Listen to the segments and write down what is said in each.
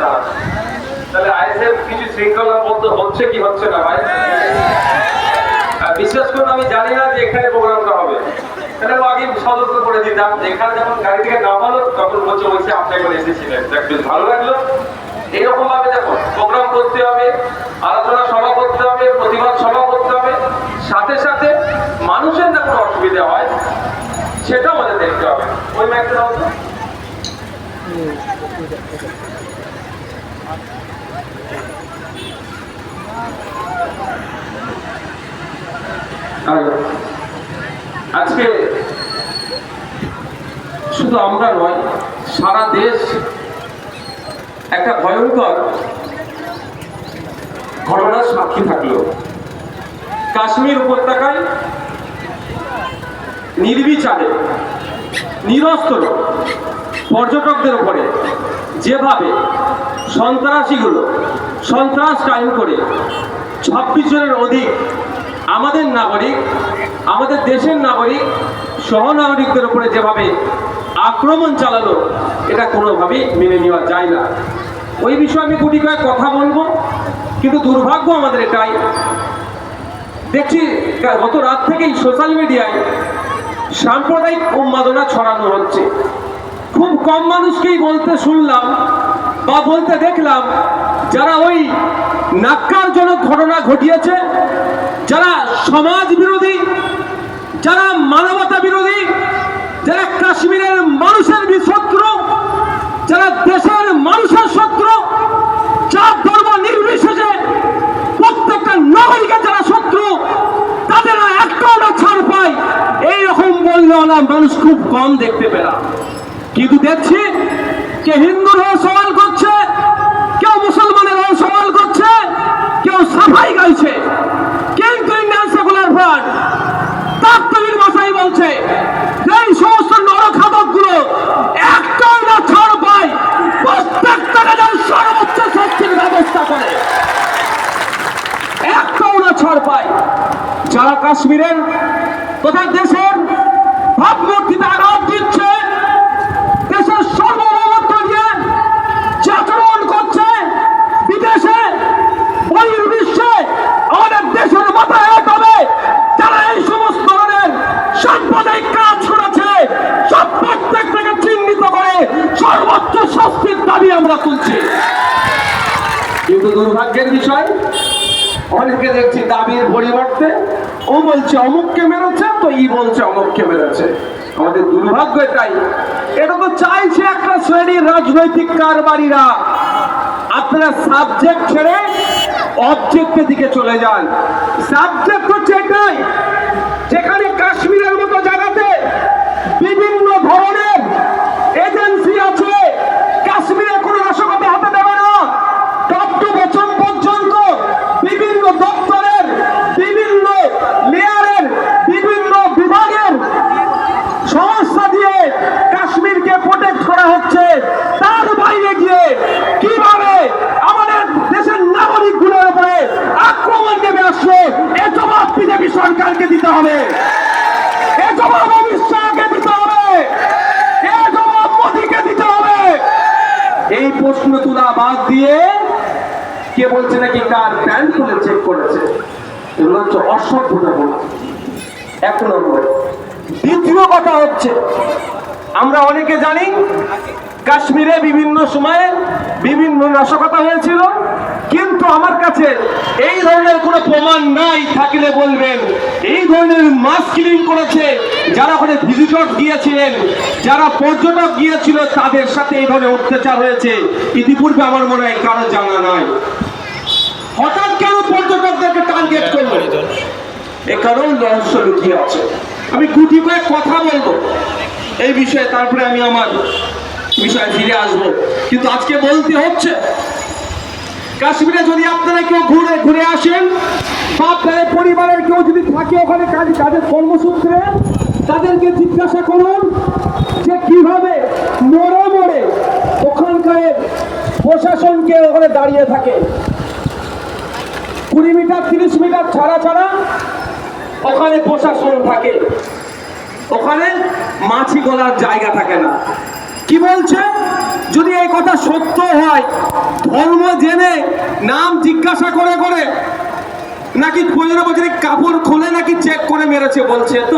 চালাচ্ছে। তাহলে আইএসএফ কিছু শৃঙ্খলাবদ্ধ হচ্ছে কি হচ্ছে না ভাই? বিশ্বাস করুন আমি জানি না যে এখানে প্রোগ্রামটা হবে, তাহলে আগে সতর্ক করে দিতাম। এখানে যখন গাড়ি থেকে নামালো তখন বলছে বলছে আপনি এখন এসেছিলেন, বেশ ভালো লাগলো। এইরকম ভাবে দেখো প্রোগ্রাম করতে হবে, আলোচনা সভা করতে হবে, প্রতিবাদ সভা করতে হবে, সাথে সাথে মানুষের না কোনো অসুবিধা হয় সেটাও আমাদের দেখতে হবে। ওই ম্যাগটা দাও তো। আজকে শুধু আমরা নয়, সারা দেশ একটা ভয়ঙ্কর ঘটনার সাক্ষী থাকলো। কাশ্মীর উপত্যকায় নির্বিচারে নিরস্ত্র পর্যটকদের উপরে যেভাবে সন্ত্রাসীগুলো সন্ত্রাস কায়েম করে 26 জনের অধিক আমাদের নাগরিক, আমাদের দেশের নাগরিক, সহনাগরিকদের উপরে যেভাবে আক্রমণ চালালো, এটা কোনোভাবেই মেনে নেওয়া যায় না। ওই বিষয়ে আমি গুটি কয়েক কথা বলবো, কিন্তু দুর্ভাগ্য আমাদের এটাই, দেখছি গত রাত থেকেই সোশ্যাল মিডিয়ায় সাম্প্রদায়িক উন্মাদনা ছড়ানো হচ্ছে। খুব কম মানুষকেই বলতে শুনলাম বা বলতে দেখলাম যারা ওই ন্যাক্কারজনক ঘটনা ঘটিয়েছে, যারা সমাজ বিরোধী, যারা মানবতা বিরোধী, যারা কাশ্মীরের মানুষের শত্রু, যারা দেশের মানুষের শত্রু, যার ধর্ম নির্বিশেষে প্রত্যেকটা নাগরিকের যারা শত্রু, তাদের একটাও না ছাড় পায়, এইরকম বললেও না মানুষ খুব কম দেখতে পেলাম। কিন্তু দেখছি কে হিন্দুর হয়ে সওয়াল করছে, কেউ মুসলমানের হয়ে সওয়াল করছে, কেউ সাফাই গাইছে। কিন্তু ইন্ডিয়ান সেকুলার ফ্রন্ট তার তৈরির ভাষায় বলছে এই সমস্ত নরখাদক গুলো একটাও না ছাড় পায়, প্রত্যেকটাকে যেন সর্বোচ্চ শাস্তির ব্যবস্থা করে, একটাও না ছাড় পায়। যারা কাশ্মীরের তথা দেশের ভাবমূর্তিতে আঘাত দিচ্ছে, দেশের সার্বভৌমত্ব নিয়ে যে আচরণ করছে, বিদেশে বহির্বিশ্বে আমাদের দেশের মাথায় এক হবে, যারা এই সমস্ত ধরনের সাম্প্রদায়িক কাজ করেছে, সব প্রত্যেকটাকে চিহ্নিত করে সর্বোচ্চ শাস্তির দাবি আমরা তুলছি। কিন্তু দুর্ভাগ্যের বিষয়, অনেকে দেখছি দাবির পরিবর্তে ও বলছে অমুককে মেরেছে, তো ই বলছে অমুককে মেরেছে। আমাদের দুর্ভাগ্য এটাই, এটা তো চাইছে একটা শ্রেণীর রাজনৈতিক কারবারিরা। আপনারা সাবজেক্ট ছেড়ে অবজেক্টের দিকে চলে যান। সাবজেক্ট হচ্ছে এটাই, যেখানে কাশ্মীরের মতো জায়গাতে বিভিন্ন ধরনের এজেন্সি আছে, কাশ্মীরে কোনো নাশকতা হতে দেবে না। টপ টু বটম পর্যন্ত বিভিন্ন দপ্তরের, বিভিন্ন লেয়ারের, বিভিন্ন বিভাগের সংস্থা দিয়ে কাশ্মীরকে প্রোটেক্ট করা হচ্ছে। তার বাইরে গিয়ে কিভাবে আমাদের দেশের নাগরিকগুলোর উপরে আক্রমণ নেমে আসলো, এ জবাব বিজেপি সরকারকে দিতে হবে, এ জবাব অমিত শাহকে দিতে হবে, এ জবাব মোদীকে দিতে হবে। এই প্রশ্ন তোলা বাদ দিয়ে কে বলছে নাকি কার প্যান্ট খুলে চেক করেছে, এগুলো হচ্ছে অসভ্যতা বলছে। এক নম্বর। দ্বিতীয় কথা হচ্ছে, আমরা অনেকে জানি কাশ্মীরে বিভিন্ন সময়ে বিভিন্ন নাশকতা হয়েছিল, কিন্তু আমার কাছে এই ধরনের কোনো প্রমাণ নাই। থাকলে বলবেন এই ধরনের মাস কিলিং করেছে যারা ওখানে ভিজিটর গিয়েছিলেন, যারা পর্যটক গিয়েছিল, তাদের সাথে এই ধরনের অত্যাচার হয়েছে ইতিপূর্বে আমার মনে হয় কারো জানা নাই। হঠাৎ কেন পর্যটকদেরকে টার্গেট করলো, এ কারণ রহস্য লুকিয়ে আছে। আমি গুটি কয়েক কথা বলবো এই বিষয়ে, তারপরে আমি আমার বিষয়ে ফিরে আসবো। কিন্তু আজকে বলতে হচ্ছে, কাশ্মীরে যদি আপনারা কেউ ঘুরে ঘুরে আসেন বা আপনাদের পরিবারের কেউ যদি থাকে ওখানে কাজের কর্মসূত্রে, তাদেরকে জিজ্ঞাসা করুন যে কিভাবে মোড়ে মোড়ে ওখানকার প্রশাসনকে ওখানে দাঁড়িয়ে থাকে। 20 মিটার 30 মিটার ছাড়া ছাড়া ওখানে প্রশাসন থাকে, ওখানে মাছি গলার জায়গা থাকে না। কি বলছে যদি এই কথা সত্য হয়, ধর্ম জেনে নাম জিজ্ঞাসা করে করে নাকি প্রয়োজন বছরে কাপড় খুলে নাকি চেক করে মেরেছে বলছে, তো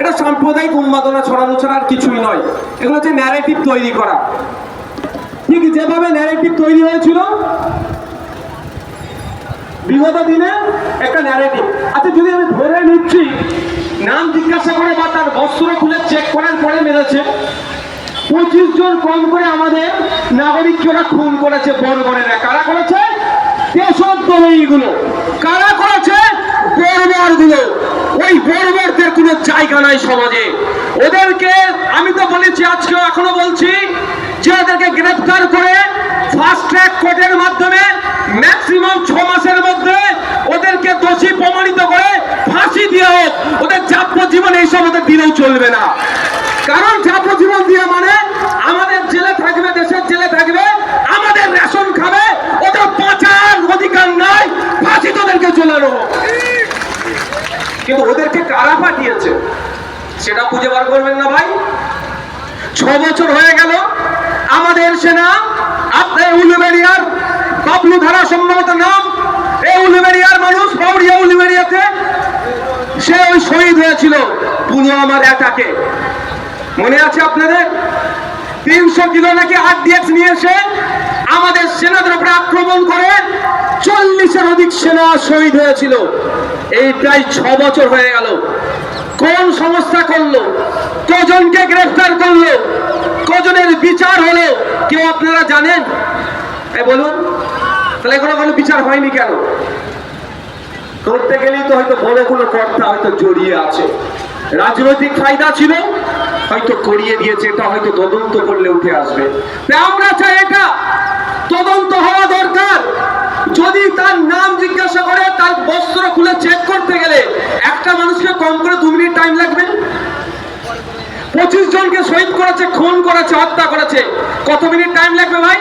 এটা সাম্প্রদায়িক উন্মাদনা ছড়ানো ছাড়া আর কিছুই নয়। এগুলো হচ্ছে ন্যারেটিভ তৈরি করা। ঠিক যেভাবে ন্যারেটিভ তৈরি হয়েছিল বিগত দিনে একটা ন্যারেটিভ। আচ্ছা, যদি আমি ধরে নিচ্ছি নাম জিজ্ঞাসা করে বা তার বস্ত্র খুলে চেক করার পরে মেরেছে, 25 জন কম করে আমাদের নাগরিককে ওরা খুন করেছে। বর্বরেরা কারা করেছে? দেশদ্রোহীগুলো। কারা করেছে? বর্বরগুলো। ওই বর্বরদের কোনো জায়গা নাই সমাজে। ওদেরকে আমি তো বলেছি, আজকেও এখনো বলছি, যে ওদেরকে গ্রেফতার করে ফাস্ট ট্র্যাক কোর্টের মাধ্যমে ম্যাক্সিমাম 6 মাসের মধ্যে ওদেরকে দোষী প্রমাণিত করে ফাঁসি দিয়ে হোক। ওদের যাবজ্জীবন এইসব ওদের দিলেও চলবে না। কারণ যাবজ্জীবন দিয়ে মানে আমাদের জেলে থাকবে, দেশের জেলে থাকবে, আমাদের রেশন খাবে, ওদের বাঁচার অধিকার নাই, ফাঁসি তোদেরকে ঝোলানো হোক। কিন্তু ওদেরকে কারা পাঠিয়েছে সেটা খুঁজে বার করবেন না ভাই। 6 বছর হয়ে গেল আমাদের সেনা, আপনার উলুবেড়িয়ার বাবলু ধারা সম্ভবত নাম, এই উলুবেড়িয়ার মানুষ, বাউরিয়া উলুবেড়িয়াতে সে ওই শহীদ হয়েছিল পুলওয়ামার অ্যাটাকে। মনে আছে আপনাদের? 300 কিলো নাকি RDX নিয়ে এসে আমাদের সেনাদের উপরে আক্রমণ করে 40-এর অধিক সেনা শহীদ হয়েছিল। এই প্রায় 6 বছর হয়ে গেল। কোন সংস্থা করলো? কজনকে গ্রেফতার করলো? কজনের বিচার হলো? কেউ আপনারা জানেন? বলুন। তাহলে এখনো কোনো বিচার হয়নি কেন? করতে গেলেই তো হয়তো বড় কোনো কর্তা হয়তো জড়িয়ে আছে, রাজনৈতিক ফায়দা ছিল, হয়তো করিয়ে দিয়েছে। এটা হয়তো তদন্ত করলে উঠে আসবে। আমরা চাই এটা তদন্ত হওয়া দরকার। যদি তার নাম জিজ্ঞাসা করে তার বস্ত্র খুলে চেক করতে গেলে একটা মানুষকে কম করে 2 মিনিট টাইম লাগবে। 25 জনকে শহীদ করেছে, খুন করেছে, হত্যা করেছে, কত মিনিট টাইম লাগবে ভাই?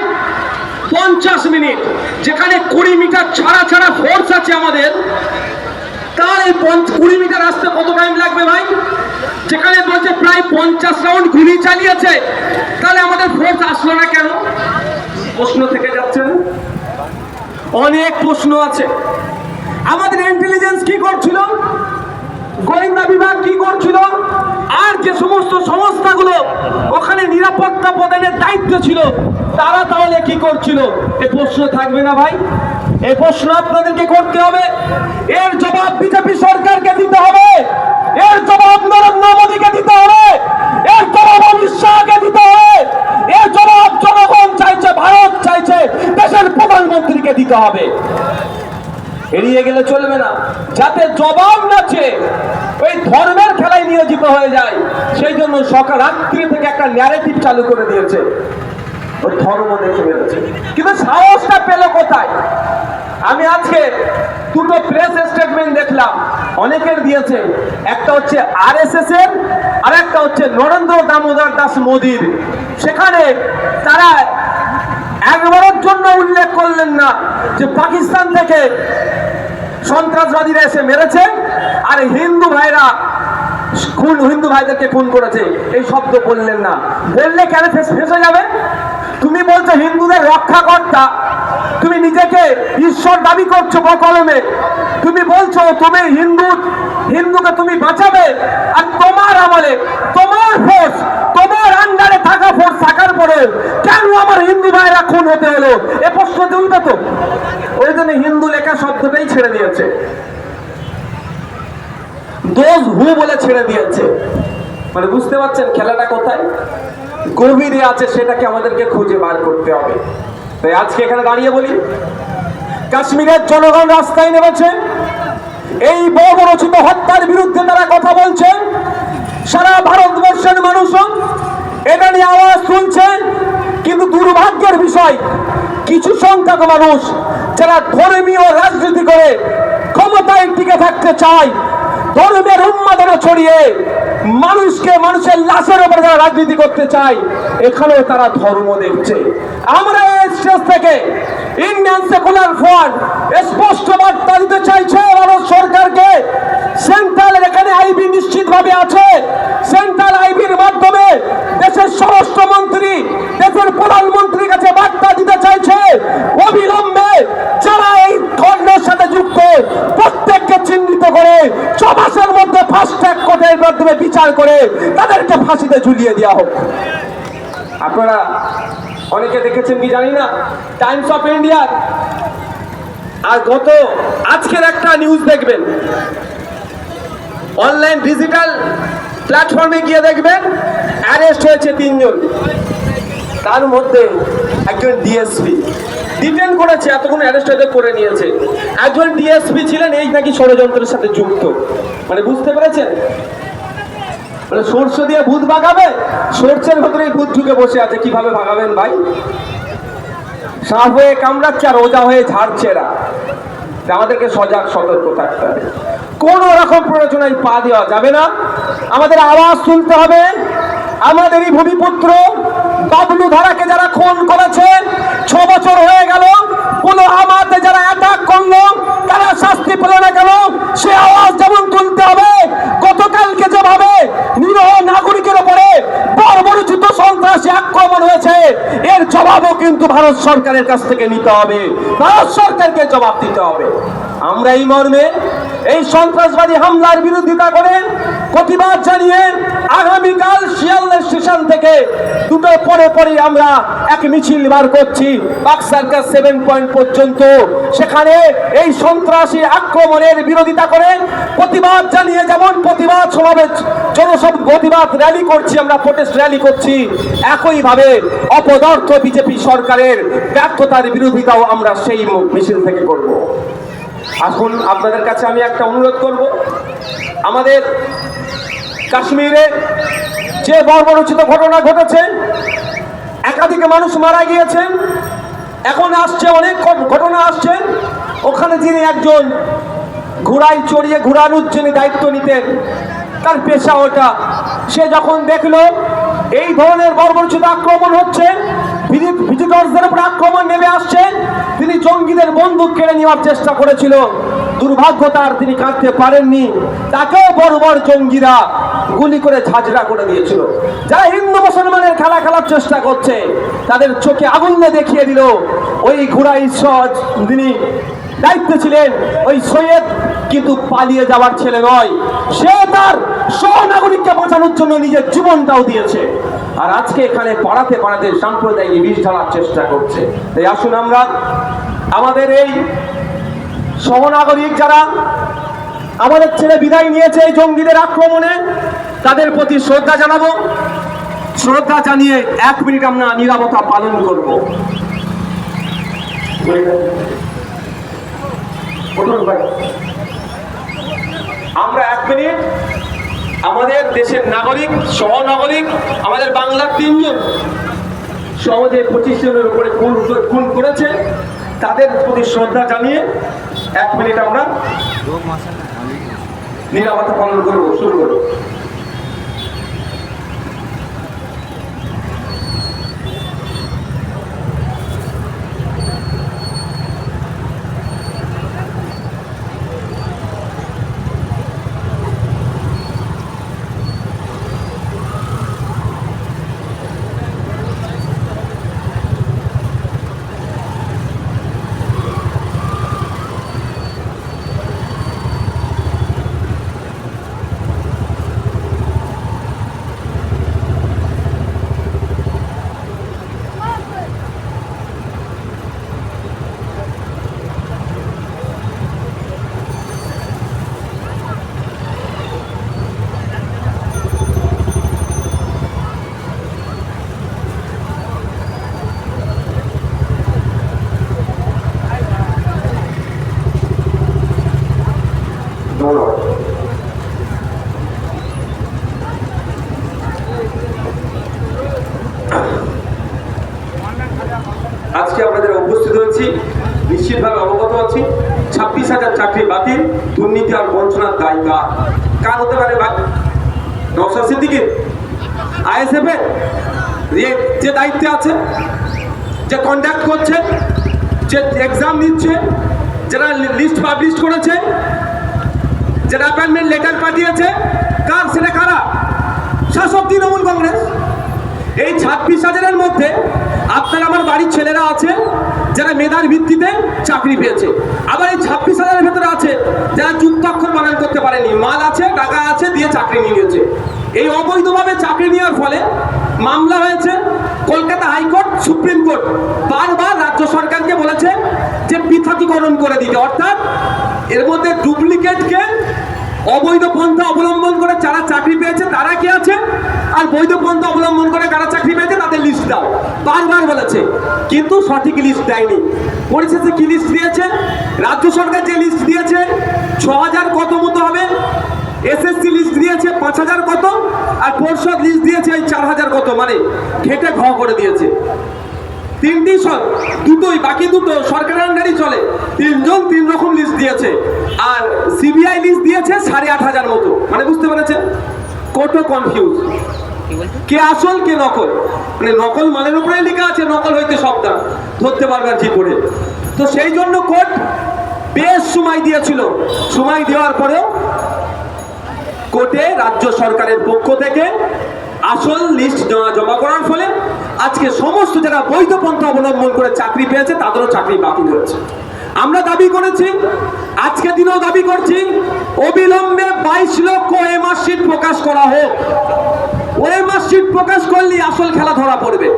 50 মিনিট। যেখানে 20 মিটার ছাড়া ছাড়া ফোর্স আছে আমাদের, তার এই 20 মিটার আসতে কত টাইম লাগবে ভাই? যেখানে বলছে প্রায় 50 রাউন্ড গুলি চালিয়েছে, তাহলে আমাদের ফোর্স আসলো না কেন? প্রশ্ন থেকে যাচ্ছে। অনেক প্রশ্ন আছে। আমাদের ইন্টেলিজেন্স কি করছিল? গোয়েন্দা বিভাগ কি করছিল? আর যে সমস্ত সংস্থাগুলো ওখানে নিরাপত্তা প্রদানের দায়িত্ব ছিল, তারা তাহলে কি করছিল? এই প্রশ্ন থাকবে না ভাই? এই প্রশ্ন আপনাদেরকে করতে হবে। এর জবাব বিজেপি সরকারকে দিতে হবে, এর জবাব নরেন্দ্র মোদীকে দিতে হবে, এর জবাব অমিত শাহকে দিতে হবে, এর জবাব জনগণ চাইছে, ভারত চাইছে, দেশের প্রধানমন্ত্রীকে দিতে হবে। এড়িয়ে গেলে চলবে না। যাতে জবাব না চেয়ে ওই ধর্মের খেলায় নিয়োজিত হয়ে যায়, সেই জন্য সকাল রাত্রি থেকে একটা ন্যারেটিভ চালু করে দিয়েছে, ওই ধর্ম দেখে বেরোচ্ছে। কিন্তু সাহসটা পেল কোথায়? আমি আজকে 2টো প্রেস স্টেটমেন্ট দেখলাম, অনেকের দিয়েছে। একটা হচ্ছে RSS এর, আর একটা হচ্ছে নরেন্দ্র দামোদর দাস মোদীর। সেখানে তারা একবারের জন্য উল্লেখ করলেন না যে পাকিস্তান থেকে সন্ত্রাসবাদীরা এসে মেরেছে আর হিন্দু ভাইদেরকে খুন করেছে, এই শব্দ বললেন না। বললে কেন ফেসে যাবে? তুমি বলছো হিন্দুদের রক্ষাকর্তা, তুমি নিজেকে ঈশ্বর দাবি করছো কলমে, তুমি বলছো তুমি হিন্দুকে তুমি বাঁচাবে, আর তোমার আমলে তোমার ফোর্স, তোমার আন্ডারে থাকা ফোর্স থাকার পরে কেন আমার হিন্দু ভাইরা খুন হতে হলো? এ প্রশ্ন তুলবে তো। ওই জন্য হিন্দু লেখা শব্দটাই ছেড়ে দিয়েছে, দোজ হু বলে ছেড়ে দিয়েছে। মানে বুঝতে পারছেন খেলাটা কোথায় গভীরে আছে, সেটাকে আমাদেরকে খুঁজে বার করতে হবে। তাই আজকে এখানে দাঁড়িয়ে বলি, কাশ্মীরের জনগণ রাস্তায় নেমেছে, এই বর্বরচিত হত্যার বিরুদ্ধে তারা কথা বলছে। সারা ভারতবর্ষের মানুষও এটা নিয়ে আওয়াজ তুলছে। কিন্তু দুর্ভাগ্যের বিষয়, কিছু সংখ্যক মানুষ যারা ধর্মীয় রাজনীতি করে ক্ষমতায় টিকে থাকতে চায়, ধর্মের উন্মাদনা ছড়িয়ে মানুষের লাশের উপরে যারা রাজনীতি করতে চায়, এখানেও তারা ধর্ম দেখছে। আমরা এই স্টেজ থেকে ইন্ডিয়ান সেকুলার ফ্রন্ট স্পষ্ট বার্তা দিতে চাইছে ভারত সরকারকে, সেন্ট্রালের এখানে আইবি নিশ্চিতভাবে আছে। সেন্ট্রাল আইবির মাধ্যমে দেশের স্বরাষ্ট্রমন্ত্রী দেশের প্রধানমন্ত্রীর কাছে বার্তা দিতে চাইছে, অবিলম্বে যারা এই ধর্মের সাথে যুক্ত প্রত্যেককে চিহ্নিত করে 6 মাসের মধ্যে ফাস্ট ট্র্যাক কোর্টের মাধ্যমে বিচার করে তাদেরকে ফাঁসিতে ঝুলিয়ে দেওয়া হোক। আপনারা অনেকে দেখেছেন কি জানি না, টাইমস অফ ইন্ডিয়ার আর আজকের একটা নিউজ দেখবেন, অনলাইন ডিজিটাল প্ল্যাটফর্মে গিয়ে দেখবেন অ্যারেস্ট হয়েছে 3 জন, তার মধ্যে একজন ডিএসপি ডিটেন করেছে, এতক্ষণ অ্যারেস্ট হতে করে নিয়েছে। একজন ডিএসপি ছিলেন এই নাকি ষড়যন্ত্রের সাথে যুক্ত। মানে বুঝতে পেরেছেন, মানে সরষে দিয়ে ভূত ভাগাবে, সরষের ভেতরে ভূত ঢুকে বসে আছে, কিভাবে ভাগাবেন ভাই? সাপ হয়ে কামড়াচ্ছে আর ওজা হয়ে ঝাড়ছে এরা। আমাদেরকে সজাগ সতর্ক থাকতে হবে, কোন রকম প্ররোচনায় পা দেওয়া যাবে না। আমাদের আওয়াজ তুলতে হবে। আমাদেরই ভূমিপুত্র বাবলু ধারাকে যারা খুন করেছে, 6 বছর হয়ে গেল, কোন আমাদের যারা অ্যাটাক করলো তারা শাস্তি পেল না কেন? সে আওয়াজ যেমন তুলতে হবে। গতকালকে যেভাবে নিরীহ নাগরিকের উপরে বর্বরোচিত সন্ত্রাসী আক্রমণ হয়েছে, এর জবাবও কিন্তু ভারত সরকারের কাছ থেকে নিতে হবে, ভারত সরকারকে জবাব দিতে হবে। আমরা এই মর্মে এই সন্ত্রাসবাদী হামলার বিরোধিতা করে প্রতিবাদ জানিয়ে আগামীকাল শিয়ালদা স্টেশন থেকে 2টো পরে আমরা এক মিছিল বার করছি বাক্সারকার 7 পয়েন্ট পর্যন্ত। সেখানে এই সন্ত্রাসী আক্রমণের বিরোধিতা করে প্রতিবাদ জানিয়ে যেমন প্রতিবাদ সমাবেশ প্রতিবাদ র্যালি করছি, আমরা প্রোটেস্ট র্যালি করছি, একইভাবে অপদার্থ বিজেপি সরকারের ব্যর্থতার বিরোধিতাও আমরা সেই মিছিল থেকে করব। এখন আপনাদের কাছে আমি একটা অনুরোধ করব, আমাদের কাশ্মীরে যে বর্বরোচিত ঘটনা ঘটেছে, একাধিক মানুষ মারা গিয়েছেন, এখন আসছে অনেক ঘটনা আসছে। ওখানে যিনি একজন ঘোড়ায় চড়িয়ে ঘোরানোর জন্য দায়িত্ব নিতেন, তার পেশা ওটা, সে যখন দেখলো এই ধরনের বর্বরোচিত আক্রমণ হচ্ছে, ভিজিটরদের উপর আক্রমণ নেমে আসছে, তিনি জঙ্গিদের বন্দুক কেড়ে নেওয়ার চেষ্টা করেছিল। দুর্ভাগ্য তার, তিনি কাঁদতে পারেননি, তাকেও বর্বর জঙ্গিরা গুলি করে ঝাঁঝরা করে দিয়েছিল। যারা হিন্দু মুসলমানের খেলা খেলার চেষ্টা করছে তাদের চোখে আগুন দেখিয়ে দিল। ওই ঘোড়াই যিনি দায়িত্বে ছিলেন, ওই সৈয়দ কিন্তু পালিয়ে যাওয়ার ছেলে নয়, সে তার সহনাগরিককে বাঁচানোর জন্য নিজের জীবনটাও দিয়েছে। আর আজকে এখানে পাড়াতে সাম্প্রদায়িক বিষ ঢালার চেষ্টা করছে। তাই আসুন আমরা আমাদের এই সহনাগরিক যারা আমাদের ছেলে বিদায় নিয়েছে এই জঙ্গিদের আক্রমণে, তাদের প্রতি শ্রদ্ধা জানাবো। শ্রদ্ধা জানিয়ে 1 মিনিট আমরা নীরবতা পালন করব। আমরা 1 মিনিট আমাদের দেশের নাগরিক, সহনাগরিক, আমাদের বাংলার 3 জন সমাজে 25 জনের উপরে খুন করেছে, তাদের প্রতি শ্রদ্ধা জানিয়ে 1 মিনিট আমরা নীরবতা পালন করবো। শুরু করবো। আজকে আপনাদের উপস্থিত হয়েছি, নিশ্চিতভাবে অবগত আছি 26,000 চাকরি বাতিল, দুর্নীতি আর বঞ্চনার দায় কার হতে পারে? নওশাদ সিদ্দিকীর, আইএসএফ এর যে দায়িত্বে আছে, যে কন্ডাক্ট করছে, যে এক্সাম দিচ্ছে, যারা লিস্ট পাবলিশ করেছে, যেটা অ্যাপয়েন্টমেন্ট লেটার পাঠিয়েছে কার, সেটা কারা? শাসক তৃণমূল কংগ্রেস। এই 26,000-এর মধ্যে আপনার আমার বাড়ির ছেলেরা আছে যারা মেধার ভিত্তিতে চাকরি পেয়েছে, আবার এই 26,000-এর ভেতরে আছে যারা যুক্তাক্ষর বানান করতে পারেনি, মাল আছে, টাকা আছে, দিয়ে চাকরি নিয়ে নিয়েছে। এই অবৈধভাবে চাকরি নেওয়ার ফলে মামলা হয়েছে। কলকাতা হাইকোর্ট, সুপ্রিম কোর্ট বারবার রাজ্য সরকারকে বলেছে যে পৃথকীকরণ করে দিতে, অর্থাৎ এর মধ্যে ডুপ্লিকেটকে অবৈধ পন্থা অবলম্বন করে যারা চাকরি পেয়েছে তারা কি আছে, আর বৈধ পন্থা অবলম্বন করে কারা চাকরি পেয়েছে তাদের লিস্ট দাও, বারবার বলেছে, কিন্তু সঠিক লিস্ট দেয়নি। পরিশেষে কি লিস্ট দিয়েছে? রাজ্য সরকার যে লিস্ট দিয়েছে 6,000 কত মতো হবে, এসএসসি লিস্ট দিয়েছে 5,000 কত, আর পর্ষদ লিস্ট দিয়েছে এই 4,000 কত, মানে ঘেটে ঘ করে দিয়েছে। তিনটি দুটোই, বাকি দুটো সরকারের আন্ডারই চলে। 3 জন 3 রকম লিস্ট দিয়েছে, আর সিবিআই লিস্ট দিয়েছে 8,500 মতো, মানে বুঝতে পেরেছেন কোর্টও কনফিউজ, কে আসল কে নকল। মানে নকল মালের উপরে লেখা আছে নকল হইতে সাবধান, ধরতে পারবেন কি করে। তো সেই জন্য কোর্ট বেশ সময় দিয়েছিল, সময় দেওয়ার পরেও কোর্টে রাজ্য সরকারের পক্ষ থেকে আসল লিস্ট জমা করার ফলে আজকে সমস্ত যারা বৈধ পন্থা অবলম্বন করে চাকরি পেয়েছে তাদেরও চাকরি বাতিল হয়েছে। আমরা দাবি করেছি, আজকে দিনেও দাবি করছি, অবিলম্বে 22 লক্ষ ওএমআর শিট প্রকাশ করা হোক। ওএমআর শিট প্রকাশ করলে আসল খেলা ধরা পড়বে,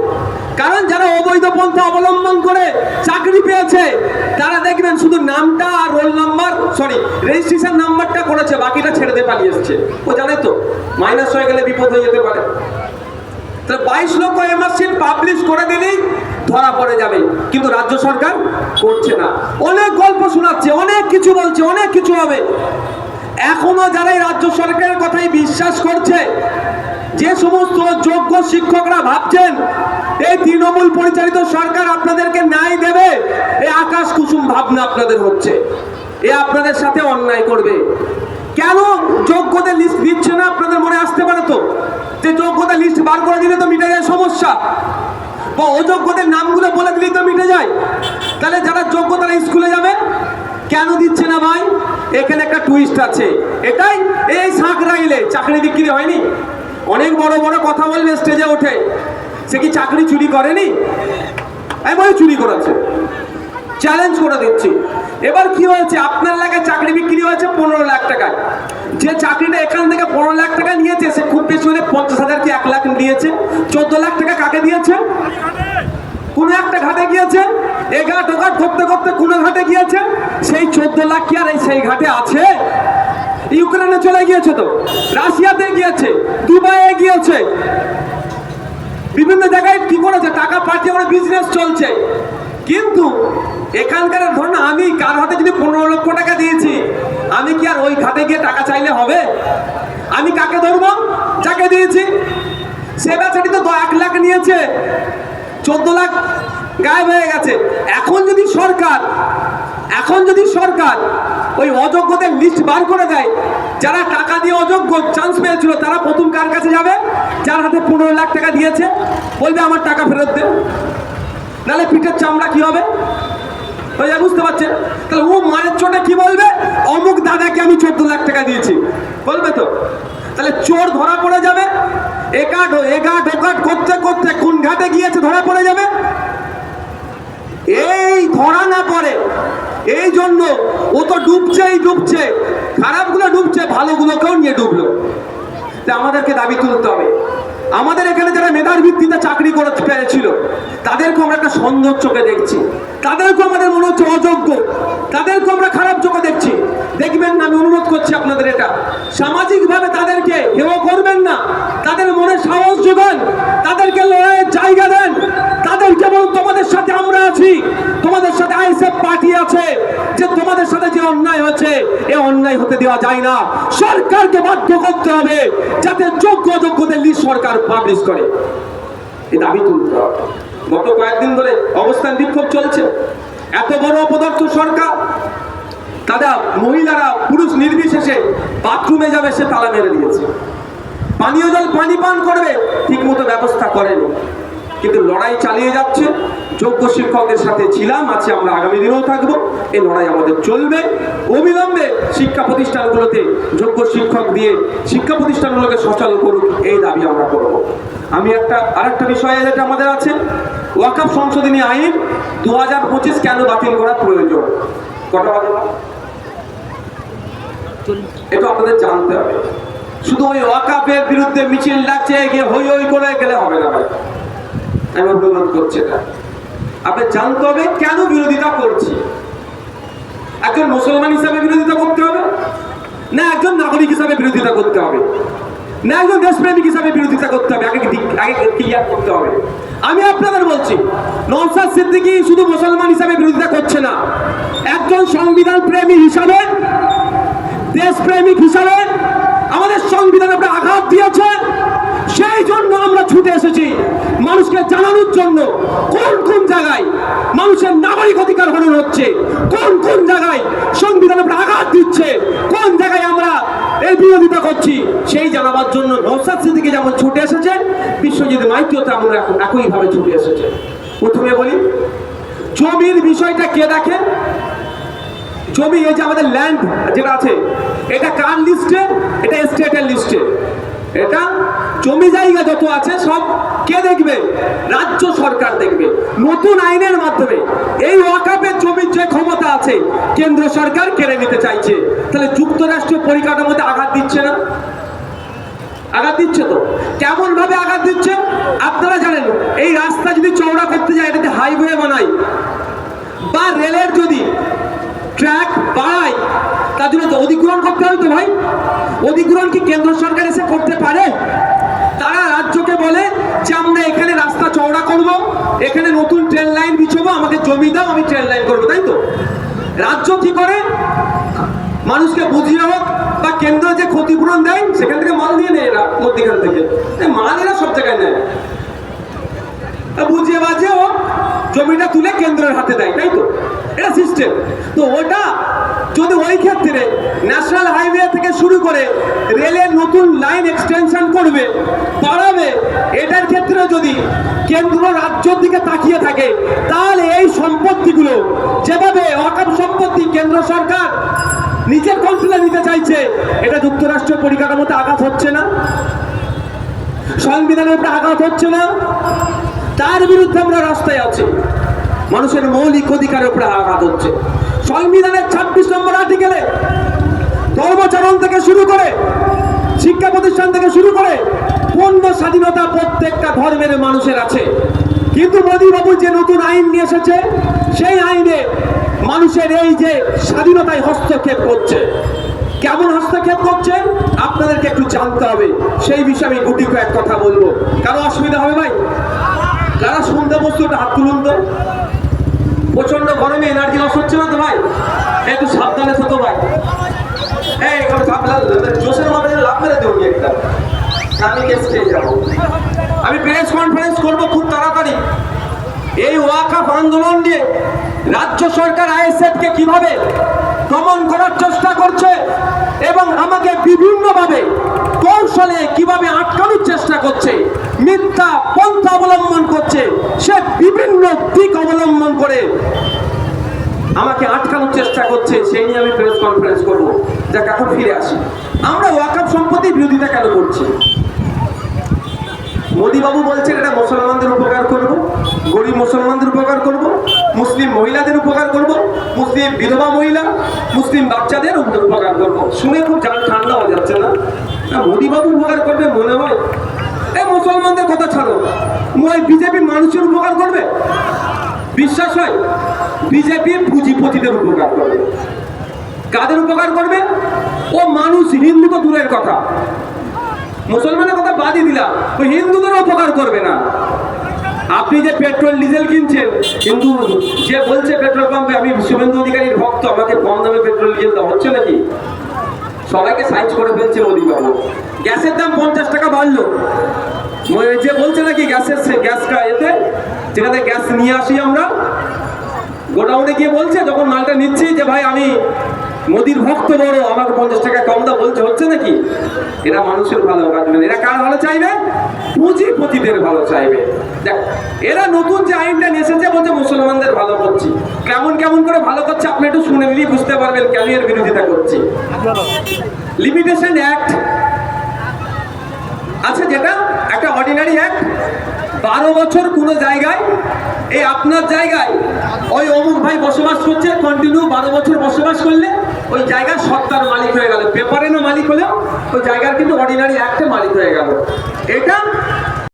কারণ যারা অবৈধ পন্থা অবলম্বন করে চাকরি পেয়েছে তারা দেখবেন শুধু নামটা আর রোল নাম্বার, সরি রেজিস্ট্রেশন নাম্বারটা করেছে, বাকিটা ছেড়ে দিয়ে পালিয়ে এসছে। ও জানে তো মাইনাস হয়ে গেলে বিপদ হয়ে যেতে পারে। তাহলে 22 লক্ষ ওএমআর শিট পাবলিশ করে দিলেই ধরা পড়ে যাবে, কিন্তু রাজ্য সরকার করছে না। অনেক গল্প শোনাচ্ছে, অনেক কিছু বলছে, অনেক কিছু হবে। এখনো যারা এই রাজ্য সরকারের কথাই বিশ্বাস করছে, যে সমস্ত যোগ্য শিক্ষকরা ভাবছেন এই তৃণমূল পরিচালিত সরকার আপনাদেরকে ন্যায় দেবে, এই আকাশ কুসুম ভাবনা আপনাদের হচ্ছে, এ আপনাদের সাথে অন্যায় করবে। কেন যোগ্যদের লিস্ট দিচ্ছে না আপনাদের মনে আসতে পারে তো, যে যোগ্যতা লিস্ট বার করে দিলে তো মিটে যায় সমস্যা, বা অযোগ্যদের নামগুলো বলে দিলেই তো মিটে যায়। তাহলে যারা যোগ্য তারা স্কুলে যাবে, কেন দিচ্ছে না ভাই? এখানে একটা টুইস্ট আছে, এটাই এই সাঁকরাইলে চাকরি বিক্রি হয়নি। অনেক বড় বড় কথা বলবে স্টেজে ওঠে, সে কি চাকরি চুরি করেনি? আমি বলি চুরি করেছে, চ্যালেঞ্জ করে দিচ্ছি। এবার কি হয়েছে, আপনার এলাকায় চাকরি বিক্রি হয়েছে 15 লাখ টাকায়। যে চাকরিটা এখান থেকে 15 লাখ টাকা নিয়েছে, সে খুব বেশি হলে 50,000 কি 1 লাখ দিয়েছে। 14 লাখ টাকা কাকে দিয়েছে? কোন একটা ঘাটে গিয়েছে, এ ঘাট ও ঘাট করতে করতে কোন ঘাটে গিয়েছে। সেই 14 লাখ কি আর সেই ঘাটে আছে? ইউক্রেনে চলে গিয়েছে, তো রাশিয়াতে গিয়েছে, দুবাইয়ে গিয়েছে, বিভিন্ন জায়গায় কি করেছে, টাকা পাঠিয়ে ওরা বিজনেস চলছে। কিন্তু এখানকার ধরুন আমি কার হাতে যদি 15 লক্ষ টাকা দিয়েছি, আমি কি আর ওই ঘাটে গিয়ে টাকা চাইলে হবে? আমি কাকে ধরবো? যাকে দিয়েছি। সে বেচারি তো 1 লাখ নিয়েছে, 14 লাখ গায়েব হয়ে গেছে। এখন যদি সরকার ওই অযোগ্যদের লিস্ট বার করে দেয়, যারা টাকা দিয়ে অযোগ্য চান্স পেয়েছিল, তারা প্রথম কার কাছে যাবে? যার হাতে 15 লাখ টাকা দিয়েছে, বলবে আমার টাকা ফেরত দে, নাহলে পিঠের চামড়া কি হবে? বুঝতে পারছেন? তাহলে ও মায়ের চোটে কি বলবে? অমুক দাদাকে আমি 14 লাখ টাকা দিয়েছি বলবে তো। তাহলে চোর ধরা পড়ে যাবে, একাট করতে করতে কোন ঘাটে গিয়েছে ধরা পড়ে যাবে। এই ধরা না পড়ে, এই জন্য ও তো ডুবছে, খারাপগুলো ডুবছে, ভালোগুলোকেও নিয়ে ডুবলো। আমাদেরকে দাবি তুলতে হবে, আমাদের এখানে যারা মেধার ভিত্তিতে চাকরি করে পেয়েছিল তাদেরকে আমরা একটা সন্দেহ চোখে দেখছি, তাদেরকে আমাদের মনে হচ্ছে অযোগ্য, তাদেরকে আমরা খারাপ চোখে দেখছি। দেখবেন না, আমি অনুরোধ করছি আপনাদের, এটা সামাজিকভাবে তাদেরকে হেয় করবেন না, তাদের মনে সাহস যোগান, তাদেরকে লড়াইয়ের জায়গা দেন, তাদেরকে বলুন তোমাদের সাথে আমরা আছি, তোমাদের সাথে আইএসএফ পার্টি আছে, যে তোমাদের সাথে যে অন্যায় হচ্ছে এ অন্যায় হতে দেওয়া যায় না। সরকারকে বাধ্য করতে হবে যাতে যোগ্য অযোগ্যদের লিস্ট সরকার পাবলিশ করে, এই দাবি তুলতে হবে। গত কয়েকদিন ধরে অবস্থান বিক্ষোভ চলছে। এত বড় অপদার্থ সরকার, তারা মহিলারা পুরুষ নির্বিশেষে বাথরুমে যাবে সে তালা মেরে দিয়েছে, পানীয় জল পানি পান করবে ঠিক মতো ব্যবস্থা করেনি। কিন্তু লড়াই চালিয়ে যাচ্ছে। যোগ্য শিক্ষকদের সাথে ছিলাম, আছি, আমরা আগামী দিনেও থাকবো। এই লড়াই আমাদের চলবে। অবিলম্বে শিক্ষা প্রতিষ্ঠানগুলোতে যোগ্য শিক্ষক দিয়ে শিক্ষা প্রতিষ্ঠানগুলোকে সচল করুক, এই দাবি আমরা করব। আমি আরেকটা বিষয় যেটা আমাদের আছে, ওয়াকফ সংশোধনী আইন 2025 কেন বাতিল করা প্রয়োজন, কটা বাজে? এটা আপনাদের জানতে হবে। শুধু ওই ওয়াকফের বিরুদ্ধে মিছিল ডাকছে, গিয়ে হই হই করে গেলে হবে না ভাই। আমি অনুরোধ করছি, এটা আপনি জানতে হবে কেন বিরোধিতা করছি। একজন মুসলমান হিসাবে বিরোধিতা করতে হবে, না একজন নাগরিক হিসাবে বিরোধিতা করতে হবে, না একজন দেশপ্রেমিক হিসাবে বিরোধিতা করতে হবে? আগে ক্লিয়ার করতে হবে। আমি আপনাদের বলছি, নওশাদ সিদ্দিকী শুধু মুসলমান হিসাবে বিরোধিতা করছে না, একজন সংবিধান প্রেমী হিসাবে, দেশপ্রেমিক হিসাবে আমাদের সংবিধানে আপনি আঘাত দিয়েছে। সেই জন্য আমরা ছুটে এসেছি মানুষকে জানানোর জন্য কোন কোন জায়গায় মানুষের নাগরিক অধিকার হরণ হচ্ছে, কোন কোন জায়গায় সংবিধানে আঘাত দিচ্ছে, কোন জায়গায় আমরা এই বিরোধিতা করছি, সেই জানাবার জন্য নওশাদ সিদ্দিকী যেমন ছুটে এসেছে, বিশ্বজিৎ মাইতিও তেমন একইভাবে ছুটে এসেছে। প্রথমে বলি, জমির বিষয়টা কে দেখে? জমি, এই যে আমাদের ল্যান্ড যেটা আছে, এটা কার লিস্টে? এটা স্টেটের লিস্টে। এটা জমি জায়গা যত আছে সব কে দেখবে? রাজ্য সরকার দেখবে। নতুন আইনের মাধ্যমে এই ওয়াকফের জমির যে ক্ষমতা আছে কেন্দ্র সরকার কেড়ে নিতে চাইছে। তাহলে যুক্তরাষ্ট্রীয় পরিকাঠামোতে আঘাত দিচ্ছে না? আঘাত দিচ্ছে তো। কেমন ভাবে আঘাত দিচ্ছে আপনারা জানেন? এই রাস্তা যদি চওড়া করতে যায়, এটাতে হাইওয়ে বানাই, বা রেলের যদি ট্র্যাক বাড়ায়, তার জন্য তো অধিগ্রহণ করতে হবে তো ভাই। অধিগ্রহণ কি কেন্দ্র সরকার এসে করতে পারে? তারা রাজ্যকে বলে যে আমরা এখানে রাস্তা চওড়া করব, এখানে নতুন ট্রেন লাইন বিছাবো, আমাকে জমি দাও, আমি ট্রেন লাইন করবো, তাই তো? রাজ্য কি করে? মানুষকে বুঝিয়ে হোক বা কেন্দ্র যে ক্ষতিপূরণ দেয় সেখান থেকে মাল দিয়ে নেয়, এরা মধ্যখান থেকে মাল এরা সব জায়গায় নেয়, বুঝিয়ে বাজিয়ে হোক জমিটা তুলে কেন্দ্রের হাতে দেয়, তাই তো? এটা সিস্টেম। তো ওটা যদি ওই ক্ষেত্রে ন্যাশনাল হাইওয়ে থেকে শুরু করে রেলের নতুন লাইন এক্সটেনশন করবে, বাড়াবে, এটার ক্ষেত্রে যদি কেন্দ্র রাজ্যের দিকে তাকিয়ে থাকে, তাহলে এই সম্পত্তিগুলো যেভাবে ওয়াকফ সম্পত্তি কেন্দ্র সরকার নিজের কন্ট্রোলে নিতে চাইছে, এটা যুক্তরাষ্ট্রীয় পরিকাঠামোতে আঘাত হচ্ছে না? সংবিধানের উপরে আঘাত হচ্ছে না? তার বিরুদ্ধে আমরা রাস্তায় আছি। মানুষের মৌলিক অধিকারের উপরে আঘাত হচ্ছে। সংবিধানের 26 নম্বর আর্টিকেলে ধর্মচরণ থেকে শুরু করে শিক্ষা প্রতিষ্ঠান থেকে শুরু করে পূর্ণ স্বাধীনতা প্রত্যেকটা ধর্মের মানুষের আছে। কিন্তু মোদী বাবু যে নতুন আইন নিয়ে এসেছে, সেই আইনে মানুষের এই যে স্বাধীনতায় হস্তক্ষেপ করছে। কেমন হস্তক্ষেপ করছে আপনাদেরকে একটু জানতে হবে। সেই বিষয়ে আমি গুটি কয়েক কথা বলবো। কারো অসুবিধা হবে ভাই? যারা শুনতে বসতো ওটা হাত তুলুন তো। প্রচন্ড গরমে এনার্জি লস হচ্ছে না তো ভাই? একটু সাবধানে থাকো ভাই। এই জোশের মধ্যে লাভ মেরে দেবো একটা, আমি কেস খেয়ে যাবো। আমি প্রেস কনফারেন্স করবো খুব তাড়াতাড়ি। এই ওয়াকফ আন্দোলন নিয়ে রাজ্য সরকার আইএসএফকে কিভাবে দমন করার চেষ্টা করছে এবং আমাকে বিভিন্নভাবে কৌশলে কিভাবে আটকানোর চেষ্টা করছে, মিথ্যা পন্থা অবলম্বন করছে, সে বিভিন্ন দিক অবলম্বন করে আমাকে আটকানোর চেষ্টা করছে, সেই নিয়ে আমি প্রেস কনফারেন্স করবো। যাক, এখন ফিরে আসি। আমরা ওয়াকফ সম্পত্তির বিরোধিতা কেন করছি? মোদী বাবু বলছেন এটা মুসলমানদের উপকার করব, গরিব মুসলমানদের উপকার করব, মুসলিম মহিলাদের উপকার করব, মুসলিম বিধবা মহিলা, মুসলিম বাচ্চাদের উপকার করব। শুনে খুব ঠান্ডা হয়ে যাচ্ছে না? মোদী বাবু উপকার করবে মনে হয়? এই মুসলমানদের কথা ছাড়ো, বিজেপি মানুষের উপকার করবে বিশ্বাস হয়? বিজেপি পুঁজিপতিদের উপকার করবে। কাদের উপকার করবে? ও মানুষ, হিন্দু তো দূরের কথা, মুসলমানের কথা বাদই দিলাম, ওই হিন্দুদের উপকার করবে না। আপনি যে পেট্রোল ডিজেল কিনছেন, কিন্তু যে বলছে পেট্রোল পাম্পে আমি শুভেন্দু অধিকারীর ভক্ত, আমাকে কম দামে পেট্রোল ডিজেল দেওয়া হচ্ছে নাকি? সবাইকে সাইজ করে ফেলছে মোদী বাবু। গ্যাসের দাম 50 টাকা বাড়লো, যে বলছে নাকি গ্যাসের গ্যাসটা এতে যেখানে গ্যাস নিয়ে আসি আমরা গোডাউনে গিয়ে বলছে যখন মালটা নিচ্ছি যে ভাই আমি মোদির ভক্ত বড়, আমাকে 50 টাকা কম দাও বলছে, হচ্ছে নাকি? এরা মানুষের ভালো কাটবে, এরা কার ভালো চাইবে? পুঁজিপতিদের ভালো চাইবে। দেখ, এরা নতুন যে আইনটা নিয়ে এসেছে বলছে মুসলমানদের ভালো করছি। কেমন কেমন করে ভালো করছে আপনি একটু শুনে নিলেই বুঝতে পারবেন কেন এর বিরোধিতা করছে। লিমিটেশন অ্যাক্ট আছে, যেটা একটা অর্ডিনারি অ্যাক্ট। 12 বছর কোনো জায়গায়, এই আপনার জায়গায় ওই অমুক ভাই বসবাস করছে, কন্টিনিউ 12 বছর বসবাস করলে ওই জায়গার সত্তার মালিক হয়ে গেল, পেপারেরও মালিক হলেও ওই জায়গার কিন্তু অর্ডিনারি অ্যাক্টে মালিক হয়ে গেল। এটা